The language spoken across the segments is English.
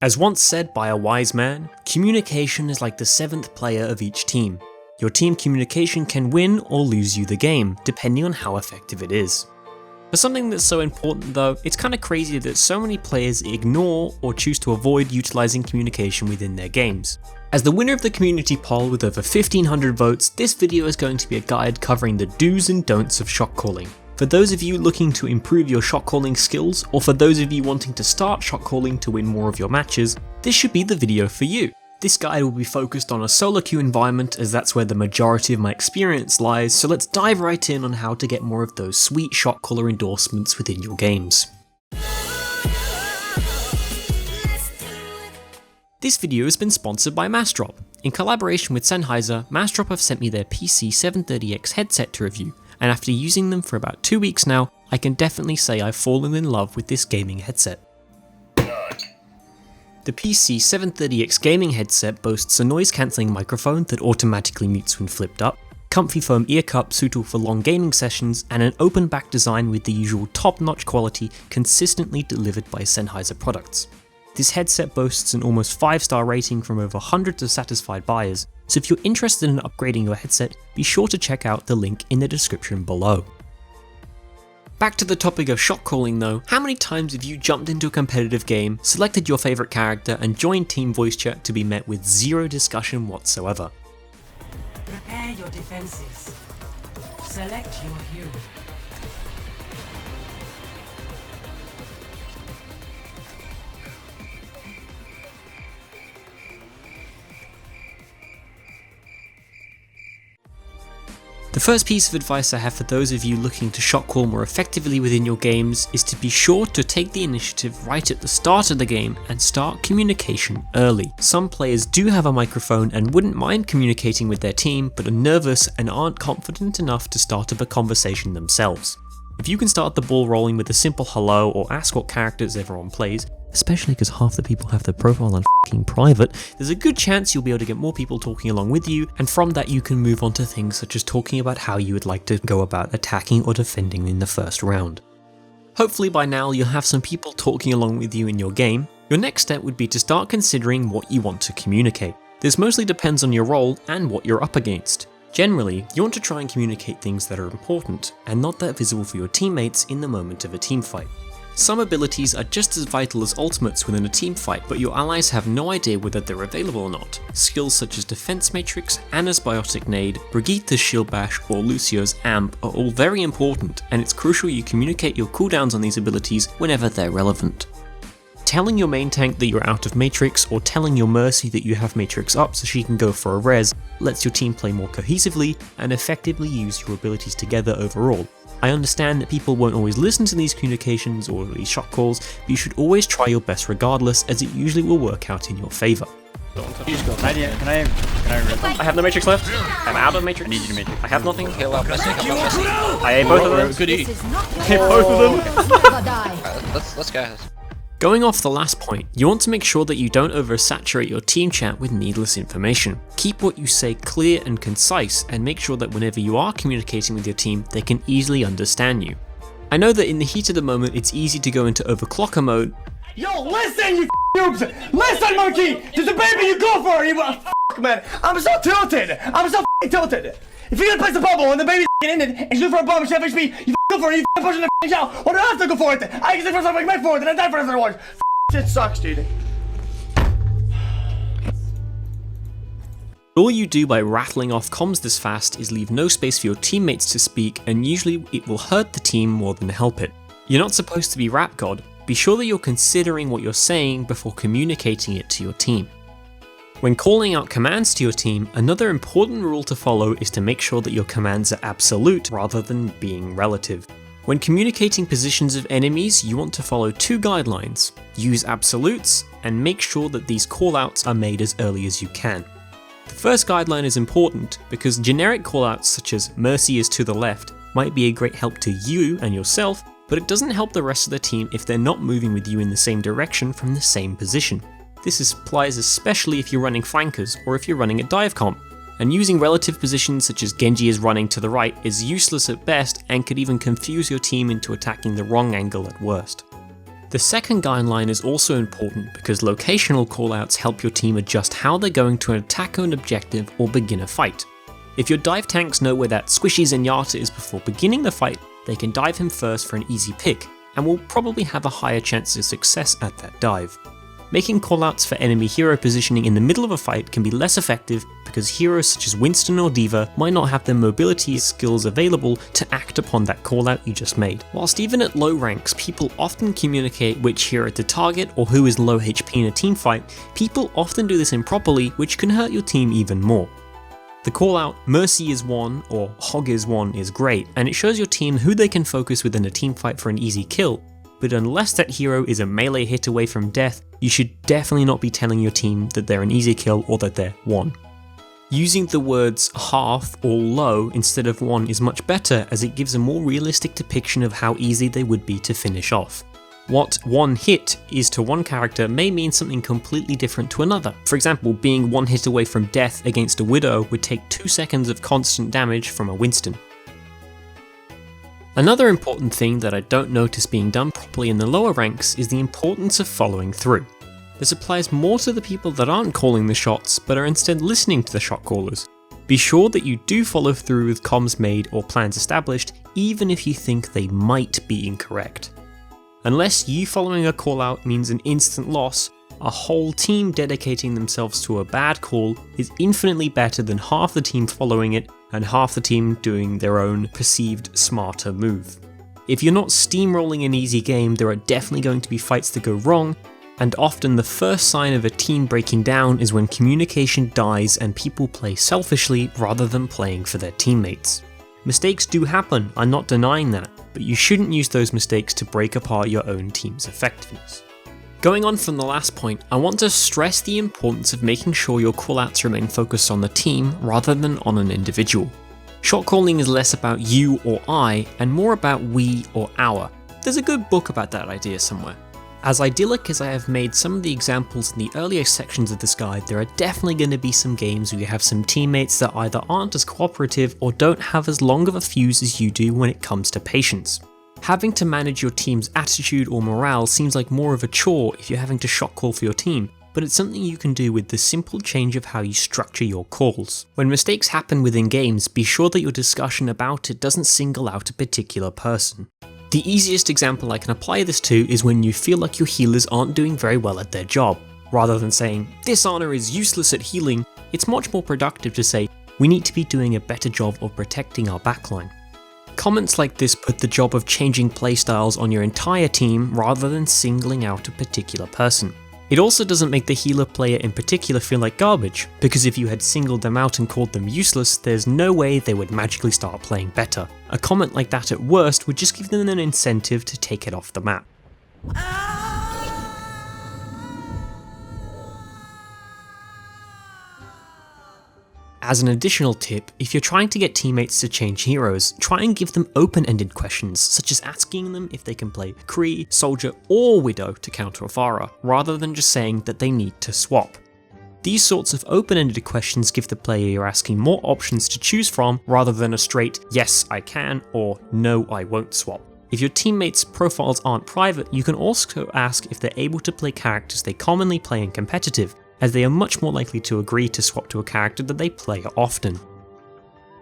As once said by a wise man, communication is like the seventh player of each team. Your team communication can win or lose you the game, depending on how effective it is. For something that's so important though, it's kinda crazy that so many players ignore or choose to avoid utilising communication within their games. As the winner of the community poll with over 1500 votes, this video is going to be a guide covering the do's and don'ts of shot calling. For those of you looking to improve your shot calling skills, or for those of you wanting to start shot calling to win more of your matches, this should be the video for you. This guide will be focused on a solo queue environment as that's where the majority of my experience lies, so let's dive right in on how to get more of those sweet shot caller endorsements within your games. This video has been sponsored by Massdrop. In collaboration with Sennheiser, Massdrop have sent me their PC 730X headset to review, and after using them for about 2 weeks now, I can definitely say I've fallen in love with this gaming headset. The PC 730X gaming headset boasts a noise cancelling microphone that automatically mutes when flipped up, comfy foam ear cup suitable for long gaming sessions, and an open back design with the usual top-notch quality consistently delivered by Sennheiser products. This headset boasts an almost 5-star rating from over hundreds of satisfied buyers, so if you're interested in upgrading your headset, be sure to check out the link in the description below. Back to the topic of shot calling though, how many times have you jumped into a competitive game, selected your favourite character and joined team voice chat to be met with zero discussion whatsoever? Prepare your defenses. Select your hero. The first piece of advice I have for those of you looking to shot call more effectively within your games is to be sure to take the initiative right at the start of the game and start communication early. Some players do have a microphone and wouldn't mind communicating with their team, but are nervous and aren't confident enough to start up a conversation themselves. If you can start the ball rolling with a simple hello or ask what characters everyone plays, especially because half the people have their profile on f***ing private, there's a good chance you'll be able to get more people talking along with you, and from that you can move on to things such as talking about how you would like to go about attacking or defending in the first round. Hopefully by now you'll have some people talking along with you in your game. Your next step would be to start considering what you want to communicate. This mostly depends on your role and what you're up against. Generally, you want to try and communicate things that are important, and not that visible for your teammates in the moment of a teamfight. Some abilities are just as vital as ultimates within a team fight, but your allies have no idea whether they're available or not. Skills such as Defense Matrix, Ana's Biotic Nade, Brigitte's Shield Bash, or Lucio's Amp are all very important, and it's crucial you communicate your cooldowns on these abilities whenever they're relevant. Telling your main tank that you're out of Matrix, or telling your Mercy that you have Matrix up so she can go for a res, lets your team play more cohesively and effectively use your abilities together overall. I understand that people won't always listen to these communications or these shot calls, but you should always try your best regardless, as it usually will work out in your favour. Can I have no Matrix left. I'm out of Matrix. I need you to Matrix. I have nothing. Heal up, let's take up. I ate both of them. Good eat. I ate both of them. Let's go. Going off the last point, you want to make sure that you don't oversaturate your team chat with needless information. Keep what you say clear and concise, and make sure that whenever you are communicating with your team, they can easily understand you. I know that in the heat of the moment, it's easy to go into overclocker mode. Yo, listen, you noobs! Listen, monkey! There's a baby you go for! You man, I'm so tilted! I'm so tilted! If you're gonna place a bubble and the baby's in it and you look for a bomb and she has HP, you go for it, you push in the shell, or do I have to go for it? I get the first time I make for it, and I die for everyone! Shit sucks, dude. All you do by rattling off comms this fast is leave no space for your teammates to speak, and usually it will hurt the team more than help it. You're not supposed to be rap god. Be sure that you're considering what you're saying before communicating it to your team. When calling out commands to your team, another important rule to follow is to make sure that your commands are absolute rather than being relative. When communicating positions of enemies, you want to follow two guidelines. Use absolutes, and make sure that these callouts are made as early as you can. The first guideline is important because generic callouts such as Mercy is to the left might be a great help to you and yourself, but it doesn't help the rest of the team if they're not moving with you in the same direction from the same position. This applies especially if you're running flankers or if you're running a dive comp, and using relative positions such as Genji is running to the right is useless at best and could even confuse your team into attacking the wrong angle at worst. The second guideline is also important because locational callouts help your team adjust how they're going to attack an objective or begin a fight. If your dive tanks know where that squishy Zenyatta is before beginning the fight, they can dive him first for an easy pick, and will probably have a higher chance of success at that dive. Making callouts for enemy hero positioning in the middle of a fight can be less effective because heroes such as Winston or D.Va might not have the mobility skills available to act upon that callout you just made. Whilst even at low ranks, people often communicate which hero to target or who is low HP in a team fight, people often do this improperly, which can hurt your team even more. The callout Mercy is 1 or Hog is 1 is great, and it shows your team who they can focus within a team fight for an easy kill, but unless that hero is a melee hit away from death, you should definitely not be telling your team that they're an easy kill or that they're 1. Using the words half or low instead of 1 is much better, as it gives a more realistic depiction of how easy they would be to finish off. What 1 hit is to one character may mean something completely different to another. For example, being 1 hit away from death against a Widow would take 2 seconds of constant damage from a Winston. Another important thing that I don't notice being done properly in the lower ranks is the importance of following through. This applies more to the people that aren't calling the shots but are instead listening to the shot callers. Be sure that you do follow through with comms made or plans established, even if you think they might be incorrect. Unless you following a call out means an instant loss, a whole team dedicating themselves to a bad call is infinitely better than half the team following it and half the team doing their own perceived smarter move. If you're not steamrolling an easy game, there are definitely going to be fights that go wrong, and often the first sign of a team breaking down is when communication dies and people play selfishly rather than playing for their teammates. Mistakes do happen, I'm not denying that, but you shouldn't use those mistakes to break apart your own team's effectiveness. Going on from the last point, I want to stress the importance of making sure your callouts remain focused on the team rather than on an individual. Shot calling is less about you or I, and more about we or our. There's a good book about that idea somewhere. As idyllic as I have made some of the examples in the earlier sections of this guide, there are definitely going to be some games where you have some teammates that either aren't as cooperative or don't have as long of a fuse as you do when it comes to patience. Having to manage your team's attitude or morale seems like more of a chore if you're having to shot call for your team, but it's something you can do with the simple change of how you structure your calls. When mistakes happen within games, be sure that your discussion about it doesn't single out a particular person. The easiest example I can apply this to is when you feel like your healers aren't doing very well at their job. Rather than saying, "This honor is useless at healing," it's much more productive to say, "We need to be doing a better job of protecting our backline." Comments like this put the job of changing playstyles on your entire team rather than singling out a particular person. It also doesn't make the healer player in particular feel like garbage, because if you had singled them out and called them useless, there's no way they would magically start playing better. A comment like that at worst would just give them an incentive to take it off the map. As an additional tip, if you're trying to get teammates to change heroes, try and give them open-ended questions, such as asking them if they can play Quay, Soldier or Widow to counter a Pharah, rather than just saying that they need to swap. These sorts of open-ended questions give the player you're asking more options to choose from, rather than a straight "yes I can" or "no I won't swap." If your teammates' profiles aren't private, you can also ask if they're able to play characters they commonly play in competitive, as they are much more likely to agree to swap to a character that they play often.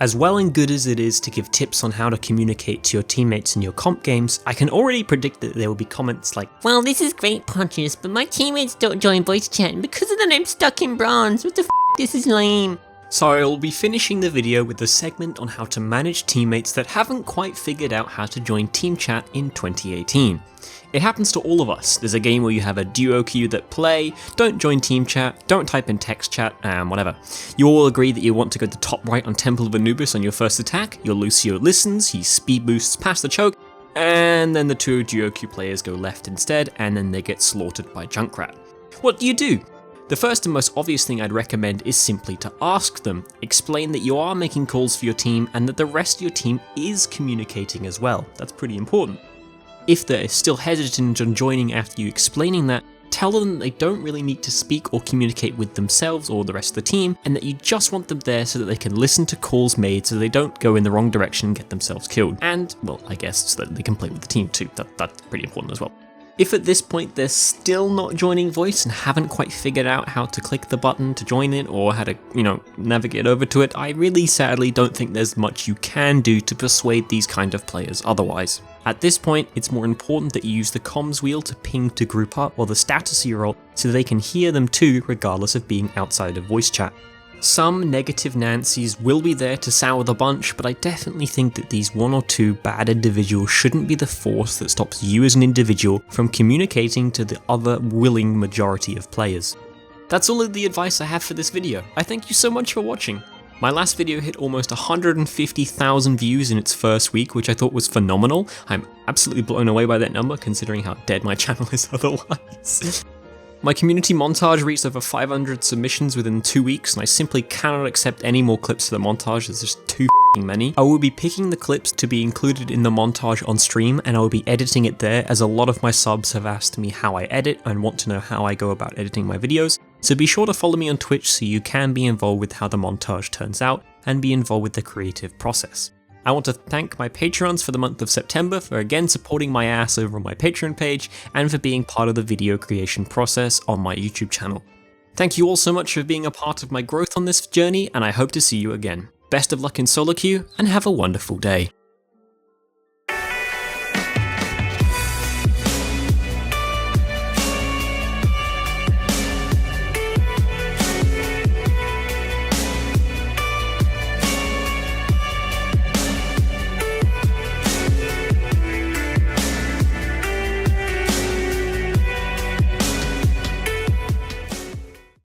As well and good as it is to give tips on how to communicate to your teammates in your comp games, I can already predict that there will be comments like, "Well, this is great, Pontius, but my teammates don't join voice chat, and because of that I'm stuck in bronze. What the f***, this is lame." So I'll be finishing the video with a segment on how to manage teammates that haven't quite figured out how to join team chat in 2018. It happens to all of us. There's a game where you have a duo queue that play, don't join team chat, don't type in text chat, and whatever. You all agree that you want to go to top right on Temple of Anubis on your first attack, your Lucio listens, he speed boosts past the choke, and then the two duo queue players go left instead, and then they get slaughtered by Junkrat. What do you do? The first and most obvious thing I'd recommend is simply to ask them. Explain that you are making calls for your team and that the rest of your team is communicating as well. That's pretty important. If they're still hesitant on joining after you explaining that, tell them that they don't really need to speak or communicate with themselves or the rest of the team, and that you just want them there so that they can listen to calls made so they don't go in the wrong direction and get themselves killed. And, well, I guess so that they can play with the team too. That's pretty important as well. If at this point they're still not joining voice and haven't quite figured out how to click the button to join it or how to, navigate over to it, I really sadly don't think there's much you can do to persuade these kind of players otherwise. At this point, it's more important that you use the comms wheel to ping to group up or the status role so they can hear them too, regardless of being outside of voice chat. Some negative Nancys will be there to sour the bunch, but I definitely think that these one or two bad individuals shouldn't be the force that stops you as an individual from communicating to the other willing majority of players. That's all of the advice I have for this video. I thank you so much for watching. My last video hit almost 150,000 views in its first week, which I thought was phenomenal. I'm absolutely blown away by that number considering how dead my channel is otherwise. My community montage reached over 500 submissions within 2 weeks, and I simply cannot accept any more clips to the montage. There's just too many. I will be picking the clips to be included in the montage on stream, and I will be editing it there, as a lot of my subs have asked me how I edit and want to know how I go about editing my videos. So be sure to follow me on Twitch so you can be involved with how the montage turns out and be involved with the creative process. I want to thank my Patrons for the month of September for again supporting my ass over on my Patreon page and for being part of the video creation process on my YouTube channel. Thank you all so much for being a part of my growth on this journey, and I hope to see you again. Best of luck in solo queue and have a wonderful day.